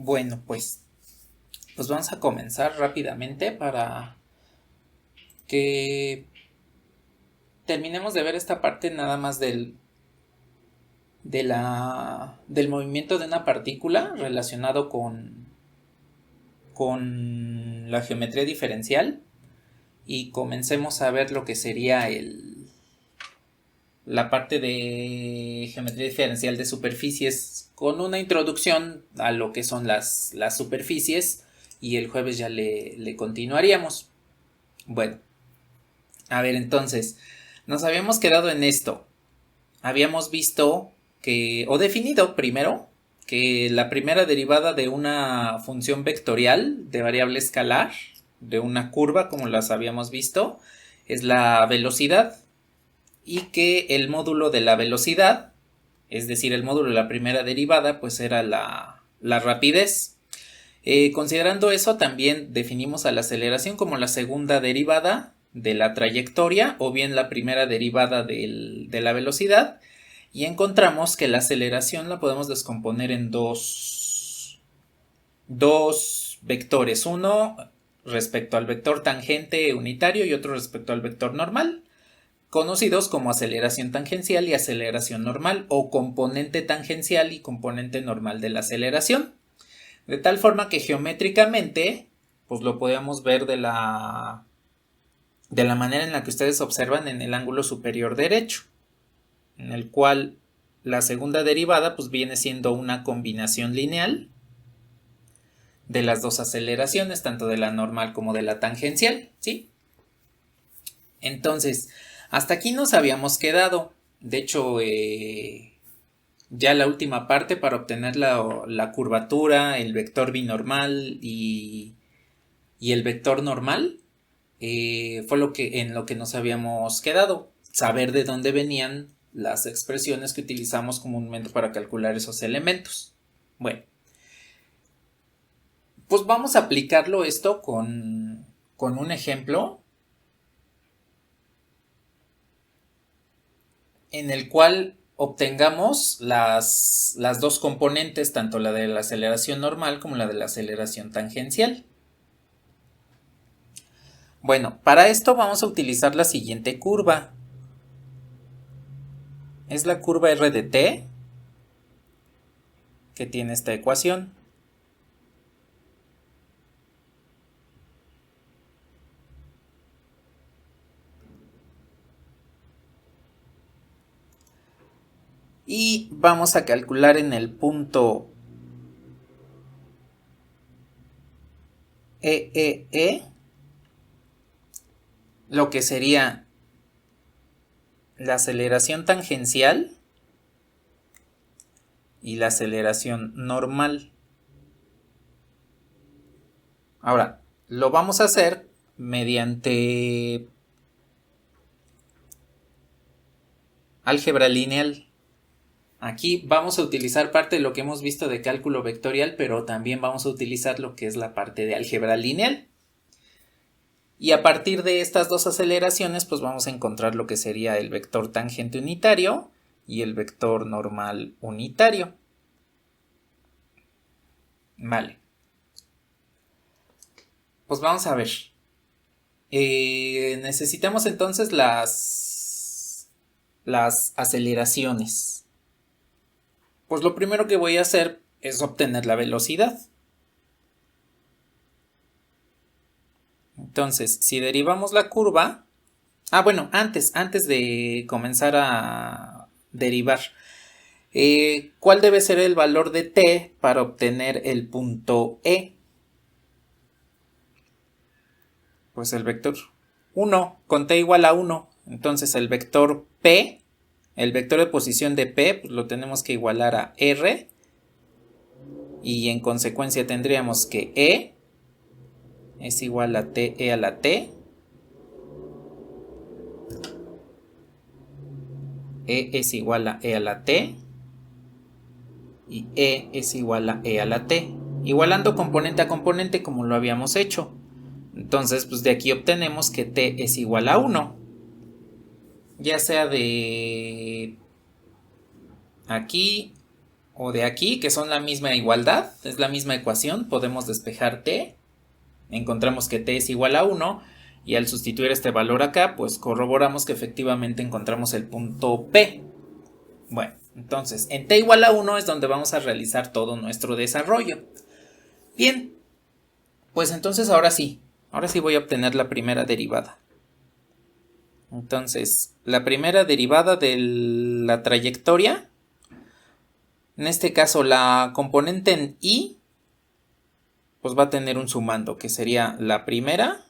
Bueno, pues vamos a comenzar rápidamente para que terminemos de ver esta parte nada más del movimiento de una partícula relacionado con la geometría diferencial y comencemos a ver lo que sería la parte de geometría diferencial de superficies con una introducción a lo que son las superficies y el jueves ya le continuaríamos. Bueno, a ver entonces, nos habíamos quedado en esto. Habíamos visto que, o definido primero, que la primera derivada de una función vectorial de variable escalar, de una curva como las habíamos visto, es la velocidad y que el módulo de la velocidad, es decir, el módulo de la primera derivada, pues era la rapidez. Considerando eso, también definimos a la aceleración como la segunda derivada de la trayectoria o bien la primera derivada de la velocidad y encontramos que la aceleración la podemos descomponer en dos vectores, uno respecto al vector tangente unitario y otro respecto al vector normal, conocidos como aceleración tangencial y aceleración normal o componente tangencial y componente normal de la aceleración. De tal forma que geométricamente, pues lo podemos ver de la manera en la que ustedes observan en el ángulo superior derecho, en el cual la segunda derivada pues viene siendo una combinación lineal de las dos aceleraciones, tanto de la normal como de la tangencial, ¿sí? Entonces, hasta aquí nos habíamos quedado. De hecho, ya la última parte para obtener la curvatura, el vector binormal y el vector normal, fue en lo que nos habíamos quedado. Saber de dónde venían las expresiones que utilizamos comúnmente para calcular esos elementos. Bueno, pues vamos a aplicarlo esto con un ejemplo en el cual obtengamos las dos componentes, tanto la de la aceleración normal como la de la aceleración tangencial. Bueno, para esto vamos a utilizar la siguiente curva. Es la curva r de t que tiene esta ecuación. Y vamos a calcular en el punto EEE lo que sería la aceleración tangencial y la aceleración normal. Ahora, lo vamos a hacer mediante álgebra lineal. Aquí vamos a utilizar parte de lo que hemos visto de cálculo vectorial, pero también vamos a utilizar lo que es la parte de álgebra lineal. Y a partir de estas dos aceleraciones, pues vamos a encontrar lo que sería el vector tangente unitario y el vector normal unitario. Vale. Pues vamos a ver. Necesitamos entonces las aceleraciones. Pues lo primero que voy a hacer es obtener la velocidad. Entonces, si derivamos la curva... bueno, antes de comenzar a derivar, ¿cuál debe ser el valor de t para obtener el punto E? Pues el vector 1, con t igual a 1. Entonces el vector P, el vector de posición de P, pues lo tenemos que igualar a R. Y en consecuencia tendríamos que E es igual a TE a la T. E es igual a E a la T. Y E es igual a E a la T. Igualando componente a componente como lo habíamos hecho. Entonces, pues de aquí obtenemos que T es igual a 1. Ya sea de aquí o de aquí, que son la misma igualdad, es la misma ecuación, podemos despejar t, encontramos que t es igual a 1, y al sustituir este valor acá, pues corroboramos que efectivamente encontramos el punto P. Bueno, entonces, en t igual a 1 es donde vamos a realizar todo nuestro desarrollo. Bien, pues entonces ahora sí voy a obtener la primera derivada. Entonces, la primera derivada de la trayectoria, en este caso la componente en y, pues va a tener un sumando, que sería la primera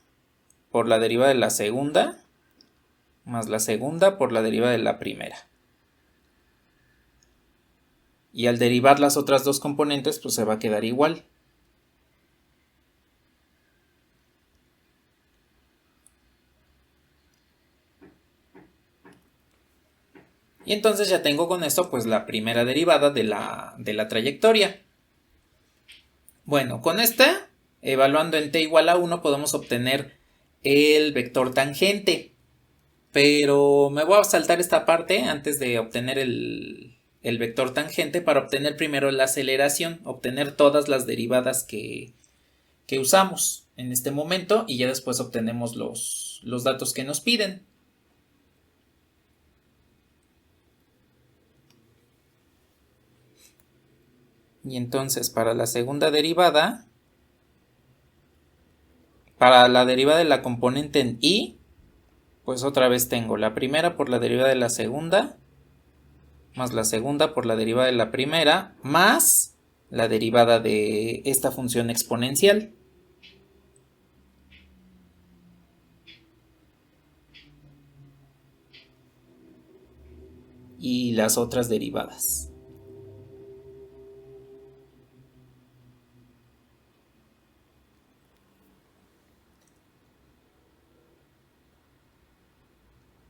por la derivada de la segunda, más la segunda por la derivada de la primera. Y al derivar las otras dos componentes, pues se va a quedar igual. Y entonces ya tengo con esto pues la primera derivada de la trayectoria. Bueno, con esta, evaluando en t igual a 1, podemos obtener el vector tangente. Pero me voy a saltar esta parte antes de obtener el vector tangente para obtener primero la aceleración, obtener todas las derivadas que usamos en este momento y ya después obtenemos los datos que nos piden. Y entonces para la segunda derivada, para la derivada de la componente en y, pues otra vez tengo la primera por la derivada de la segunda, más la segunda por la derivada de la primera, más la derivada de esta función exponencial. Y las otras derivadas.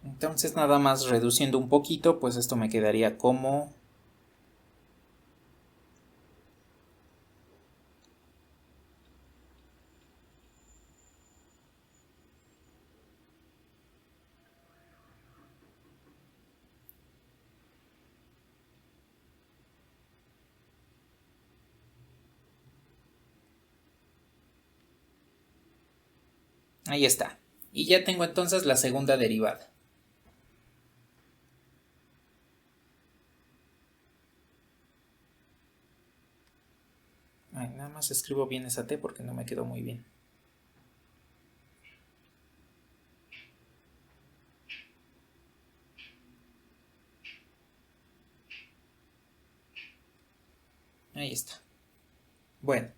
Entonces nada más reduciendo un poquito, pues esto me quedaría como ahí está. Y ya tengo entonces la segunda derivada. Ay, nada más escribo bien esa T porque no me quedó muy bien. Ahí está. Bueno.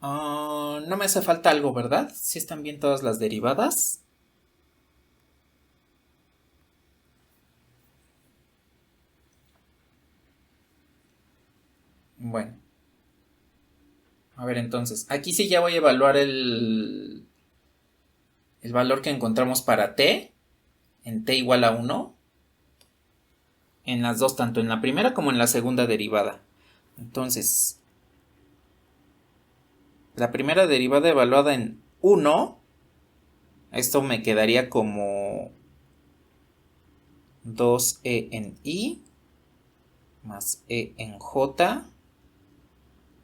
No me hace falta algo, ¿verdad? ¿Sí están bien todas las derivadas? Bueno. A ver, entonces, aquí sí ya voy a evaluar el valor que encontramos para t, en t igual a 1, en las dos, tanto en la primera como en la segunda derivada. Entonces, la primera derivada evaluada en 1, esto me quedaría como 2e en i, más e en j,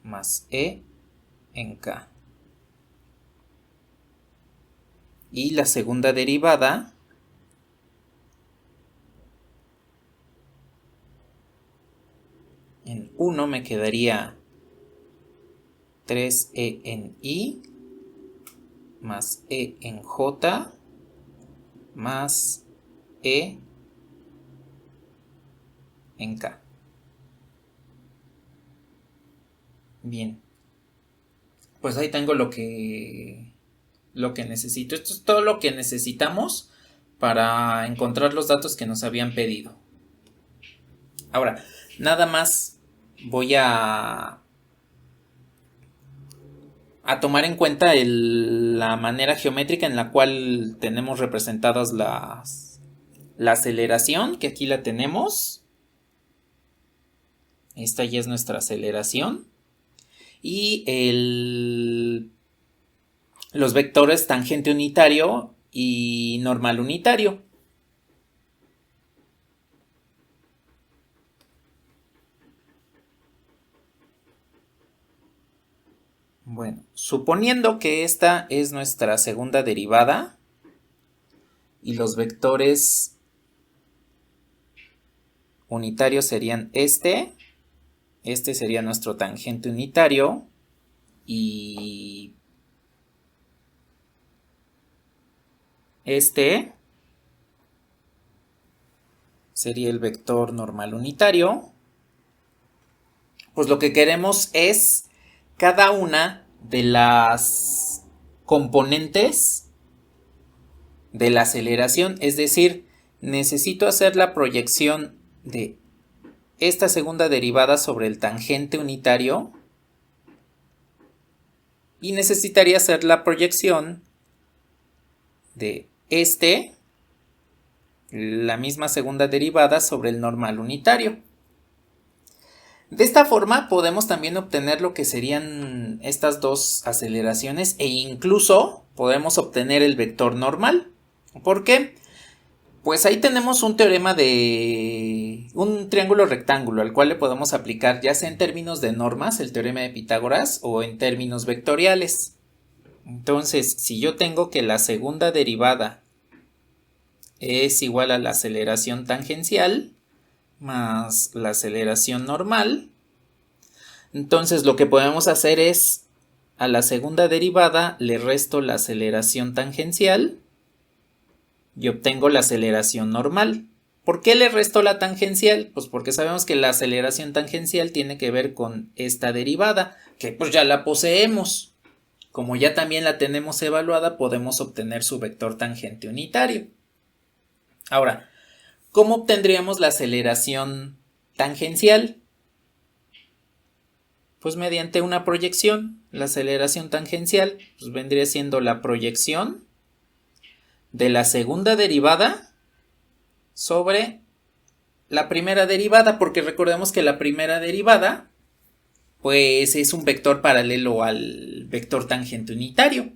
más e en k. Y la segunda derivada en 1 me quedaría 3e en i, más e en j, más e en k. Bien, pues ahí tengo lo que necesito. Esto es todo lo que necesitamos para encontrar los datos que nos habían pedido. Ahora, nada más voy a tomar en cuenta la manera geométrica en la cual tenemos representadas la aceleración, que aquí la tenemos. Esta ya es nuestra aceleración. Y los vectores tangente unitario y normal unitario. Bueno, suponiendo que esta es nuestra segunda derivada y los vectores unitarios serían este sería nuestro tangente unitario y este sería el vector normal unitario. Pues lo que queremos es cada una de las componentes de la aceleración, es decir, necesito hacer la proyección de esta segunda derivada sobre el tangente unitario y necesitaría hacer la proyección de la misma segunda derivada sobre el normal unitario. De esta forma podemos también obtener lo que serían estas dos aceleraciones e incluso podemos obtener el vector normal. ¿Por qué? Pues ahí tenemos un teorema de un triángulo rectángulo al cual le podemos aplicar ya sea en términos de normas, el teorema de Pitágoras, o en términos vectoriales. Entonces, si yo tengo que la segunda derivada es igual a la aceleración tangencial más la aceleración normal, entonces lo que podemos hacer es a la segunda derivada le resto la aceleración tangencial y obtengo la aceleración normal. ¿Por qué le resto la tangencial? Pues porque sabemos que la aceleración tangencial tiene que ver con esta derivada, que pues ya la poseemos. Como ya también la tenemos evaluada, podemos obtener su vector tangente unitario. Ahora, ¿cómo obtendríamos la aceleración tangencial? Pues mediante una proyección. La aceleración tangencial pues vendría siendo la proyección de la segunda derivada sobre la primera derivada, porque recordemos que la primera derivada pues es un vector paralelo al vector tangente unitario.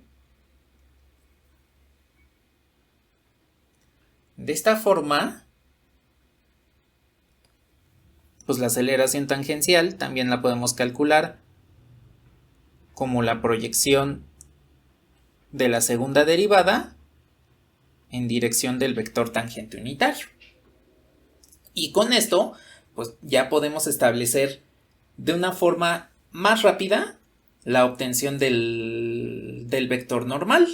De esta forma, pues la aceleración tangencial también la podemos calcular como la proyección de la segunda derivada en dirección del vector tangente unitario. Y con esto, pues ya podemos establecer de una forma más rápida la obtención del vector normal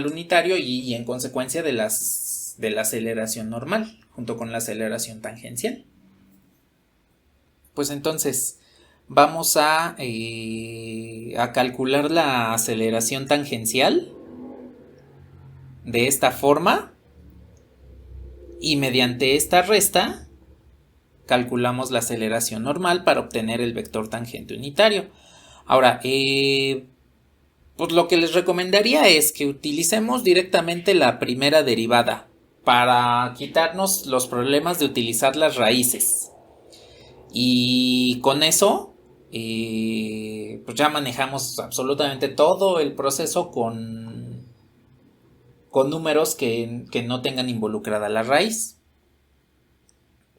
unitario y en consecuencia de la aceleración normal junto con la aceleración tangencial. Pues entonces vamos a calcular la aceleración tangencial de esta forma y mediante esta resta calculamos la aceleración normal para obtener el vector tangente unitario. Ahora, pues lo que les recomendaría es que utilicemos directamente la primera derivada para quitarnos los problemas de utilizar las raíces. Y con eso, pues ya manejamos absolutamente todo el proceso con números que no tengan involucrada la raíz.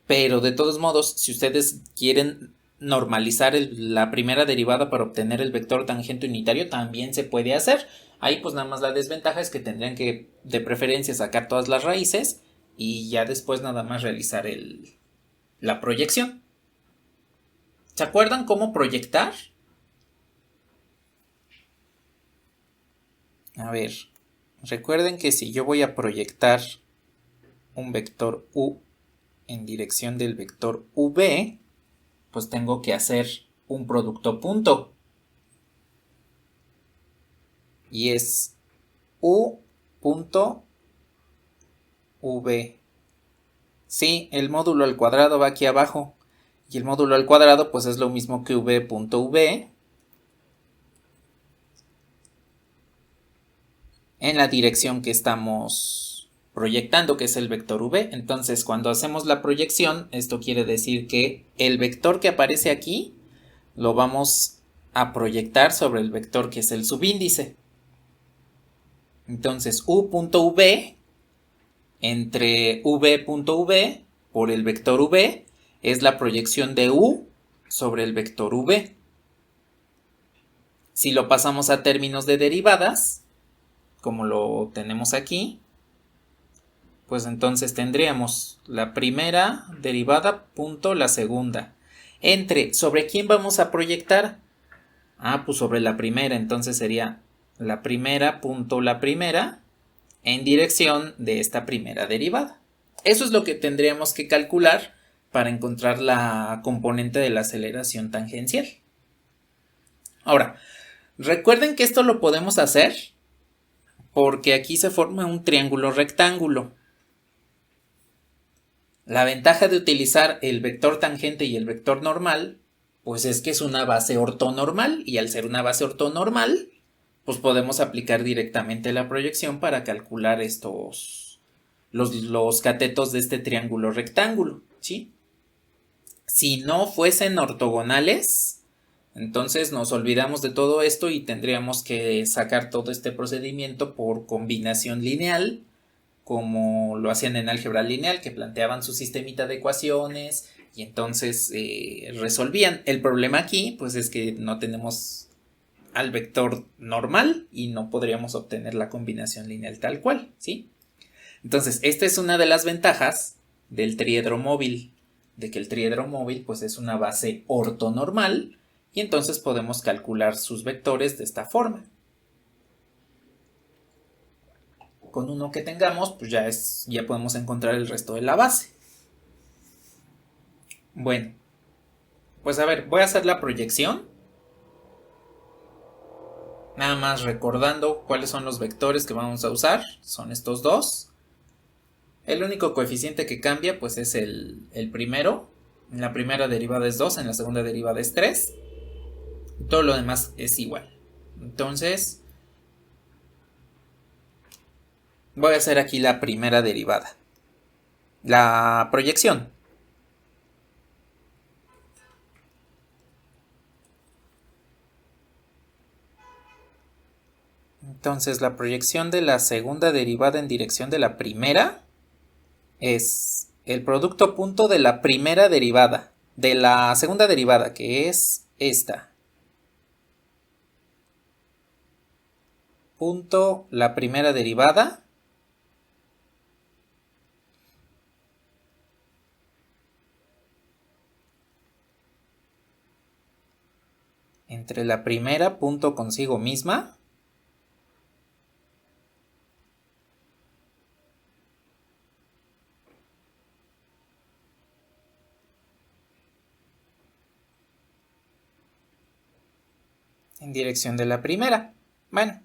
Pero de todos modos, si ustedes quieren normalizar la primera derivada para obtener el vector tangente unitario, también se puede hacer. Ahí pues nada más la desventaja es que tendrían que de preferencia sacar todas las raíces y ya después nada más realizar la proyección. ¿Se acuerdan cómo proyectar? A ver, recuerden que si yo voy a proyectar un vector u en dirección del vector v, pues tengo que hacer un producto punto. Y es u punto v. Sí, el módulo al cuadrado va aquí abajo. Y el módulo al cuadrado pues es lo mismo que v.v en la dirección que estamos proyectando, que es el vector v. Entonces cuando hacemos la proyección, esto quiere decir que el vector que aparece aquí lo vamos a proyectar sobre el vector que es el subíndice. Entonces u.v entre v.v por el vector v es la proyección de u sobre el vector v. Si lo pasamos a términos de derivadas, como lo tenemos aquí, pues entonces tendríamos la primera derivada punto la segunda. ¿Sobre quién vamos a proyectar? Pues sobre la primera, entonces sería la primera punto la primera en dirección de esta primera derivada. Eso es lo que tendríamos que calcular para encontrar la componente de la aceleración tangencial. Ahora, recuerden que esto lo podemos hacer porque aquí se forma un triángulo rectángulo. La ventaja de utilizar el vector tangente y el vector normal, pues es que es una base ortonormal, y al ser una base ortonormal, pues podemos aplicar directamente la proyección para calcular los catetos de este triángulo rectángulo, ¿sí? Si no fuesen ortogonales, entonces nos olvidamos de todo esto y tendríamos que sacar todo este procedimiento por combinación lineal, como lo hacían en álgebra lineal, que planteaban su sistemita de ecuaciones y entonces resolvían. El problema aquí, pues es que no tenemos al vector normal y no podríamos obtener la combinación lineal tal cual, ¿sí? Entonces, esta es una de las ventajas del triedro móvil, de que el triedro móvil pues es una base ortonormal y entonces podemos calcular sus vectores de esta forma. Con uno que tengamos, pues ya podemos encontrar el resto de la base. Bueno, pues a ver, voy a hacer la proyección. Nada más recordando cuáles son los vectores que vamos a usar. Son estos dos. El único coeficiente que cambia pues es el primero. En la primera derivada es 2, en la segunda derivada es 3. Todo lo demás es igual. Entonces, voy a hacer aquí la primera derivada. La proyección. Entonces, la proyección de la segunda derivada en dirección de la primera es el producto punto de la primera derivada, de la segunda derivada, que es esta. Punto la primera derivada entre la primera punto consigo misma en dirección de la primera. Bueno,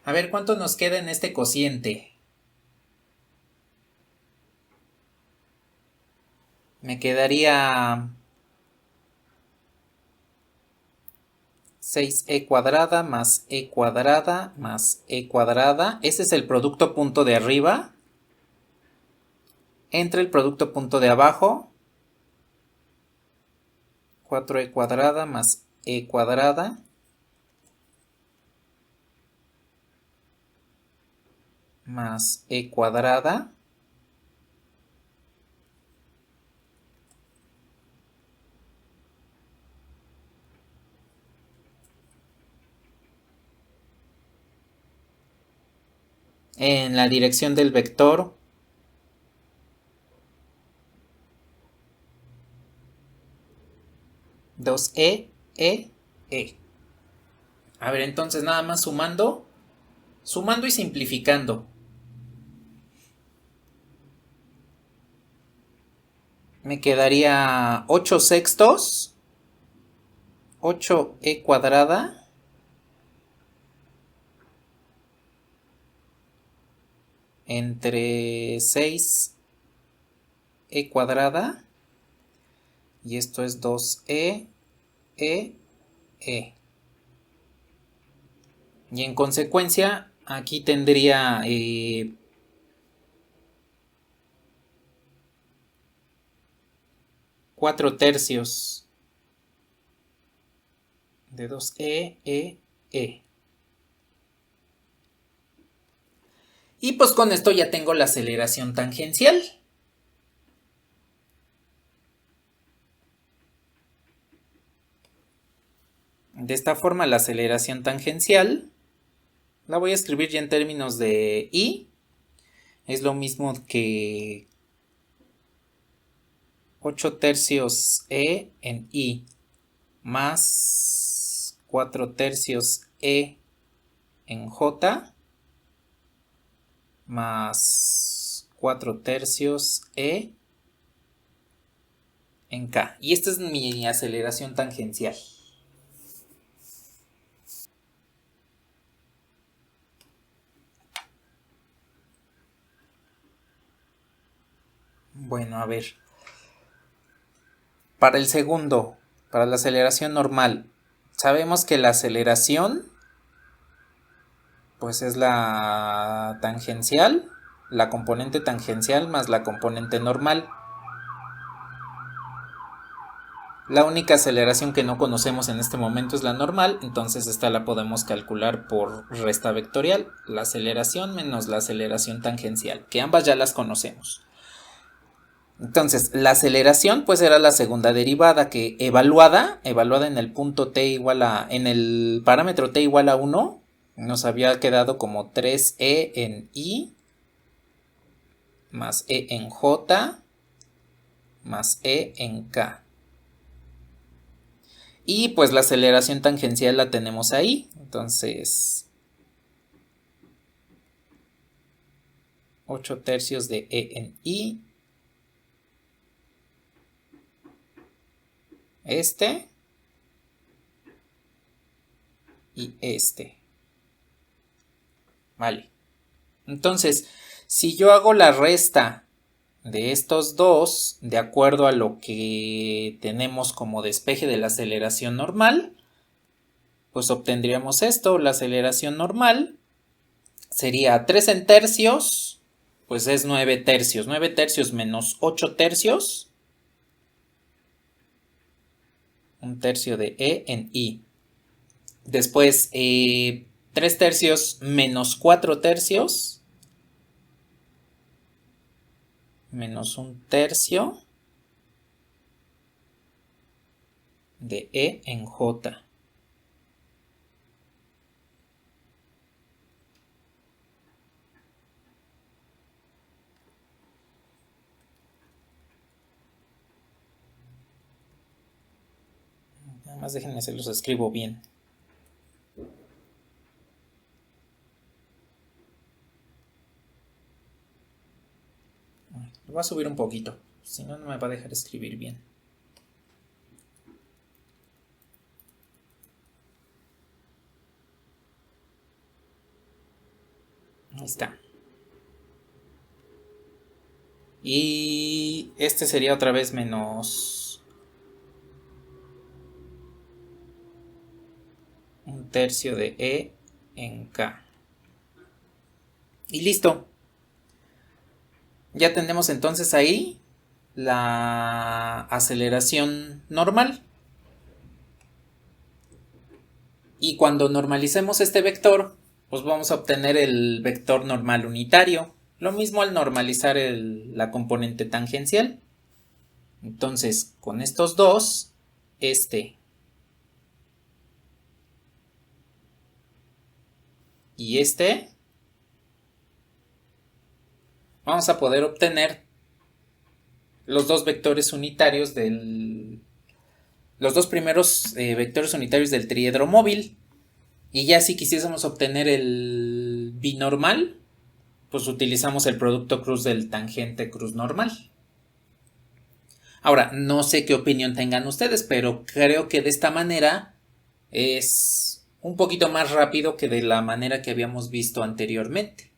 a ver cuánto nos queda en este cociente. Me quedaría 6e cuadrada más e cuadrada más e cuadrada. Ese es el producto punto de arriba entre el producto punto de abajo. 4e cuadrada más e cuadrada más e cuadrada en la dirección del vector E. A ver, entonces nada más sumando y simplificando. Me quedaría 8 sextos, 8e cuadrada entre 6e cuadrada y esto es 2e, e. Y en consecuencia aquí tendría 4 tercios de 2e, Y pues con esto ya tengo la aceleración tangencial. De esta forma la aceleración tangencial la voy a escribir ya en términos de I. Es lo mismo que 8 tercios E en I más 4 tercios E en J más 4 tercios E en K. Y esta es mi aceleración tangencial. Bueno, a ver. Para el segundo, para la aceleración normal, sabemos que la aceleración pues es la tangencial, la componente tangencial más la componente normal. La única aceleración que no conocemos en este momento es la normal, entonces esta la podemos calcular por resta vectorial, la aceleración menos la aceleración tangencial, que ambas ya las conocemos. Entonces, la aceleración pues era la segunda derivada que evaluada en el punto t igual a, en el parámetro t igual a 1, nos había quedado como 3e en i más e en j más e en k. Y pues la aceleración tangencial la tenemos ahí, entonces 8 tercios de e en i, este y este. Vale. Entonces, si yo hago la resta de estos dos, de acuerdo a lo que tenemos como despeje de la aceleración normal, pues obtendríamos esto. La aceleración normal sería 3 en tercios, pues es 9 tercios. 9 tercios menos 8 tercios. Un tercio de E en I. Después, 3 tercios menos 4 tercios. Menos un tercio de E en J. Nada más déjenme se los escribo bien. Lo voy a subir un poquito, si no, no me va a dejar escribir bien. Ahí está. Y este sería otra vez menos un tercio de E en K. Y listo. Ya tenemos entonces ahí la aceleración normal. Y cuando normalicemos este vector, pues vamos a obtener el vector normal unitario. Lo mismo al normalizar la componente tangencial. Entonces, con estos dos, este y este, vamos a poder obtener los dos vectores unitarios los dos primeros vectores unitarios del triedro móvil. Y ya si quisiésemos obtener el binormal, pues utilizamos el producto cruz del tangente cruz normal. Ahora, no sé qué opinión tengan ustedes, pero creo que de esta manera es un poquito más rápido que de la manera que habíamos visto anteriormente.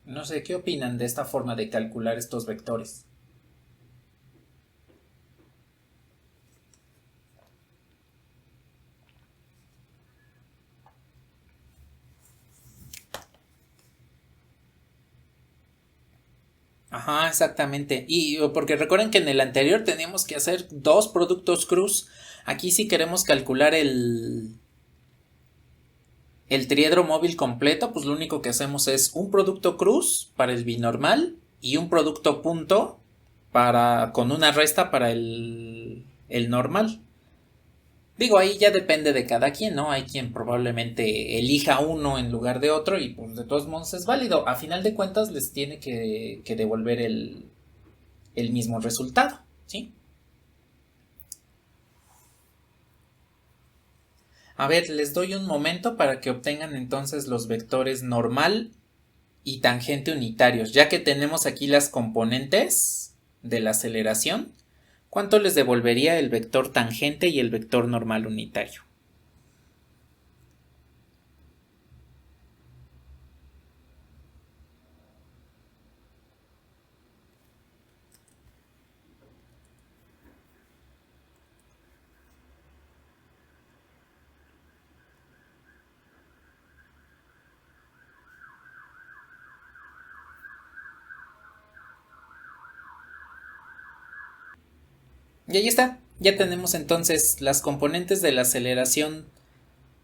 No sé qué opinan de esta forma de calcular estos vectores. Ajá, exactamente. Y porque recuerden que en el anterior teníamos que hacer dos productos cruz. Aquí si queremos calcular el triedro móvil completo, pues lo único que hacemos es un producto cruz para el binormal y un producto punto con una resta para el normal. Digo, ahí ya depende de cada quien, ¿no? Hay quien probablemente elija uno en lugar de otro y pues de todos modos es válido. A final de cuentas les tiene que devolver el mismo resultado, ¿sí? A ver, les doy un momento para que obtengan entonces los vectores normal y tangente unitarios. Ya que tenemos aquí las componentes de la aceleración, ¿cuánto les devolvería el vector tangente y el vector normal unitario? Y ahí está. Ya tenemos entonces las componentes de la aceleración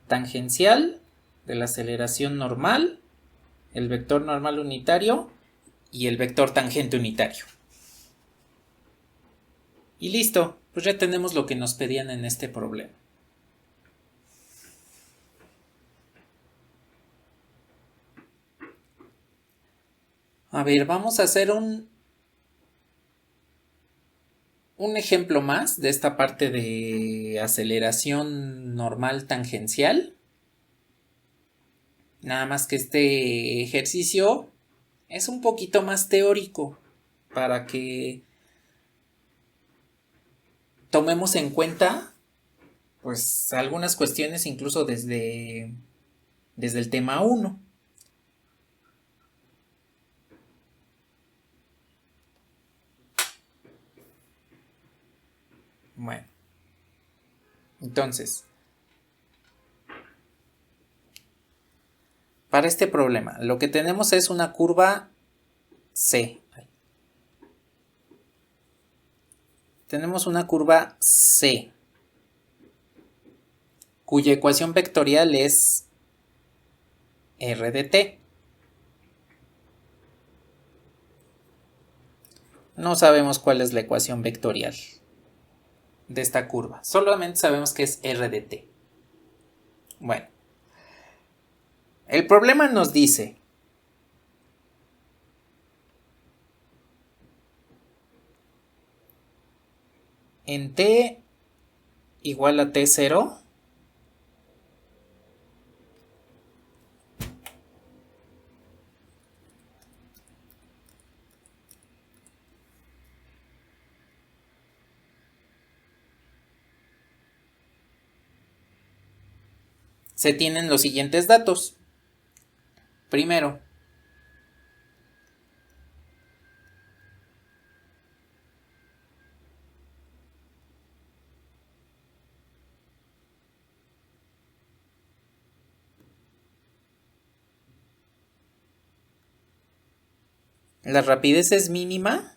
tangencial, de la aceleración normal, el vector normal unitario y el vector tangente unitario. Y listo, pues ya tenemos lo que nos pedían en este problema. A ver, vamos a hacer un ejemplo más de esta parte de aceleración normal tangencial. Nada más que este ejercicio es un poquito más teórico para que tomemos en cuenta pues algunas cuestiones incluso desde el tema 1. Bueno, entonces, para este problema, lo que tenemos es una curva C. Tenemos una curva C, cuya ecuación vectorial es R de t. No sabemos cuál es la ecuación vectorial de esta curva. Solamente sabemos que es R de t. Bueno. El problema nos dice en t igual a t0 se tienen los siguientes datos. Primero, la rapidez es mínima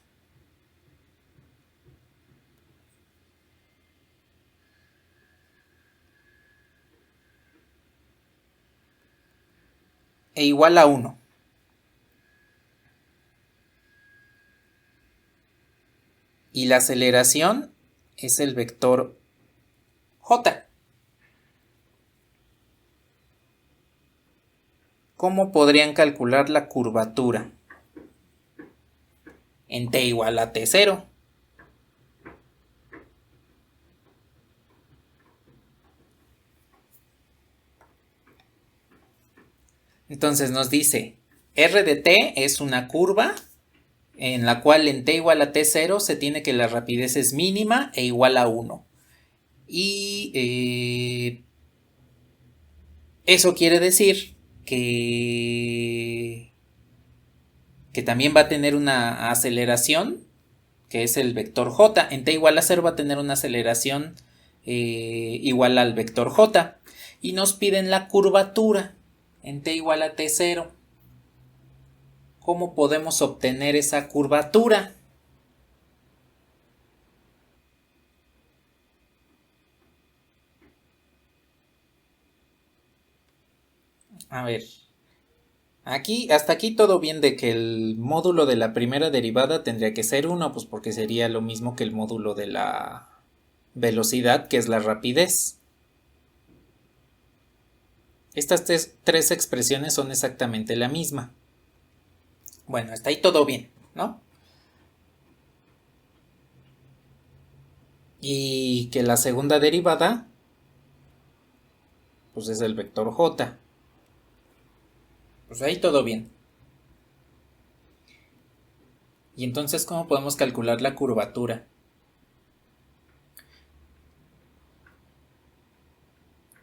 e igual a 1. Y la aceleración es el vector j. ¿Cómo podrían calcular la curvatura en t igual a t0? Entonces nos dice, R de t es una curva en la cual en t igual a t0 se tiene que la rapidez es mínima e igual a 1. Y eso quiere decir que también va a tener una aceleración, que es el vector j. En t igual a 0 va a tener una aceleración igual al vector j. Y nos piden la curvatura en t igual a t0. ¿Cómo podemos obtener esa curvatura? A ver, hasta aquí todo bien de que el módulo de la primera derivada tendría que ser 1, pues porque sería lo mismo que el módulo de la velocidad, que es la rapidez. Estas tres expresiones son exactamente la misma. Bueno, hasta ahí todo bien, ¿no? Y que la segunda derivada, pues es el vector j. Pues ahí todo bien. Y entonces, ¿cómo podemos calcular la curvatura?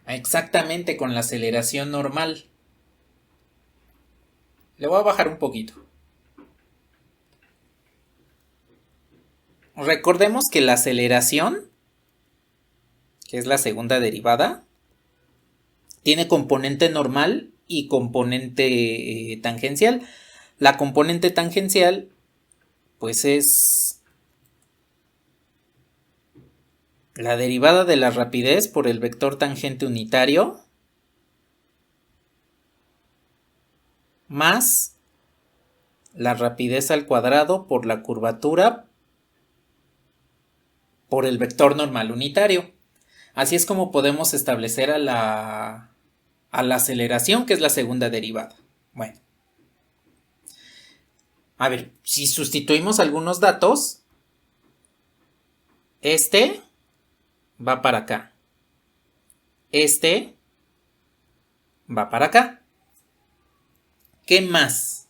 Exactamente con la aceleración normal. Le voy a bajar un poquito. Recordemos que la aceleración, que es la segunda derivada, tiene componente normal y componente tangencial. La componente tangencial, pues es la derivada de la rapidez por el vector tangente unitario más la rapidez al cuadrado por la curvatura por el vector normal unitario. Así es como podemos establecer a la aceleración, que es la segunda derivada. Bueno. A ver, si sustituimos algunos datos, este va para acá. Este va para acá. ¿Qué más?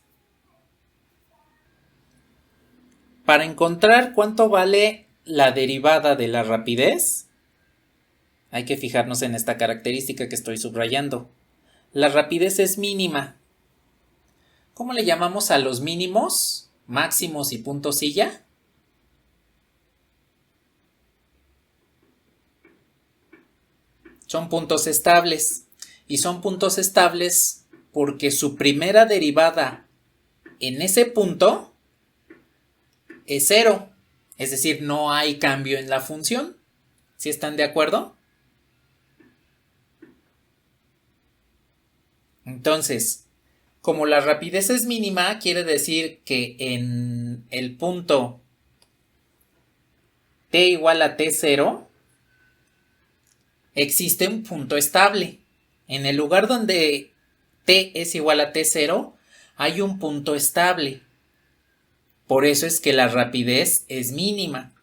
Para encontrar cuánto vale la derivada de la rapidez, hay que fijarnos en esta característica que estoy subrayando. La rapidez es mínima. ¿Cómo le llamamos a los mínimos, máximos y punto silla? Son puntos estables. Y son puntos estables porque su primera derivada en ese punto es 0. Es decir, no hay cambio en la función. ¿Sí están de acuerdo? Entonces, como la rapidez es mínima, quiere decir que en el punto t igual a t0 existe un punto estable. En el lugar donde t es igual a t0 hay un punto estable. Por eso es que la rapidez es mínima.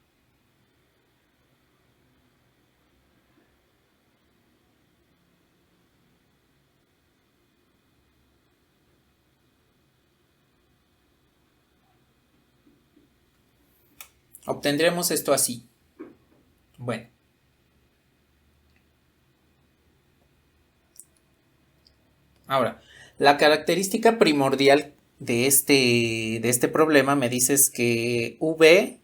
Obtendremos esto así. Bueno. Ahora, la característica primordial de este problema me dices que V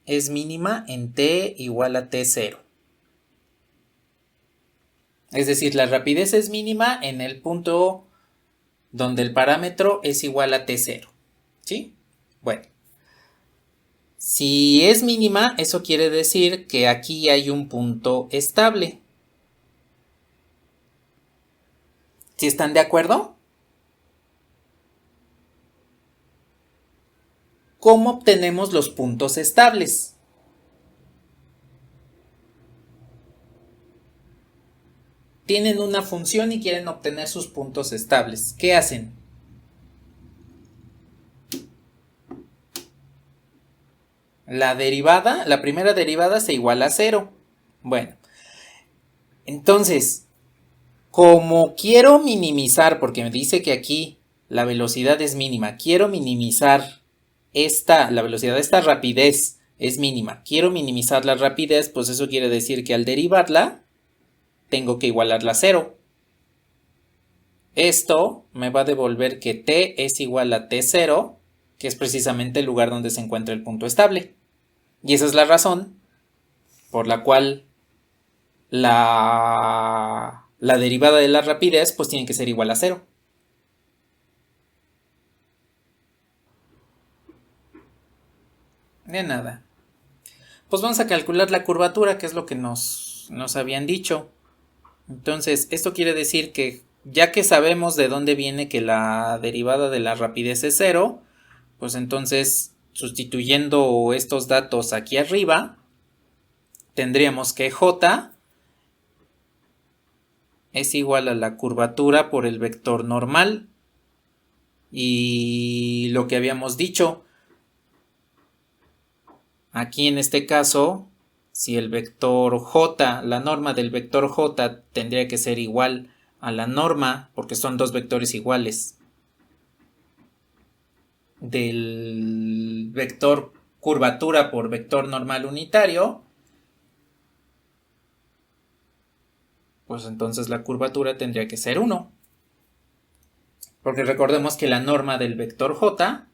es mínima en t igual a t0. Es decir, la rapidez es mínima en el punto donde el parámetro es igual a t0. ¿Sí? Bueno. Si es mínima, eso quiere decir que aquí hay un punto estable. ¿Sí están de acuerdo? ¿Cómo obtenemos los puntos estables? Tienen una función y quieren obtener sus puntos estables. ¿Qué hacen? La primera derivada se iguala a 0. Bueno, entonces, como quiero minimizar, porque me dice que aquí la velocidad es mínima, quiero minimizar la velocidad de esta rapidez es mínima, quiero minimizar la rapidez, pues eso quiere decir que al derivarla, tengo que igualarla a 0. Esto me va a devolver que t es igual a t0, que es precisamente el lugar donde se encuentra el punto estable. Y esa es la razón por la cual la derivada de la rapidez pues tiene que ser igual a 0. De nada. Pues vamos a calcular la curvatura, que es lo que nos habían dicho. Entonces, esto quiere decir que ya que sabemos de dónde viene que la derivada de la rapidez es 0, pues entonces sustituyendo estos datos aquí arriba, tendríamos que J es igual a la curvatura por el vector normal. Y lo que habíamos dicho, aquí en este caso, si el vector J, la norma del vector J tendría que ser igual a la norma, porque son dos vectores iguales, del vector curvatura por vector normal unitario, pues entonces la curvatura tendría que ser 1. Porque recordemos que la norma del vector J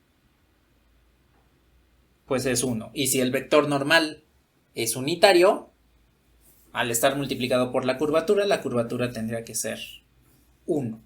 pues es 1. Y si el vector normal es unitario, al estar multiplicado por la curvatura tendría que ser 1.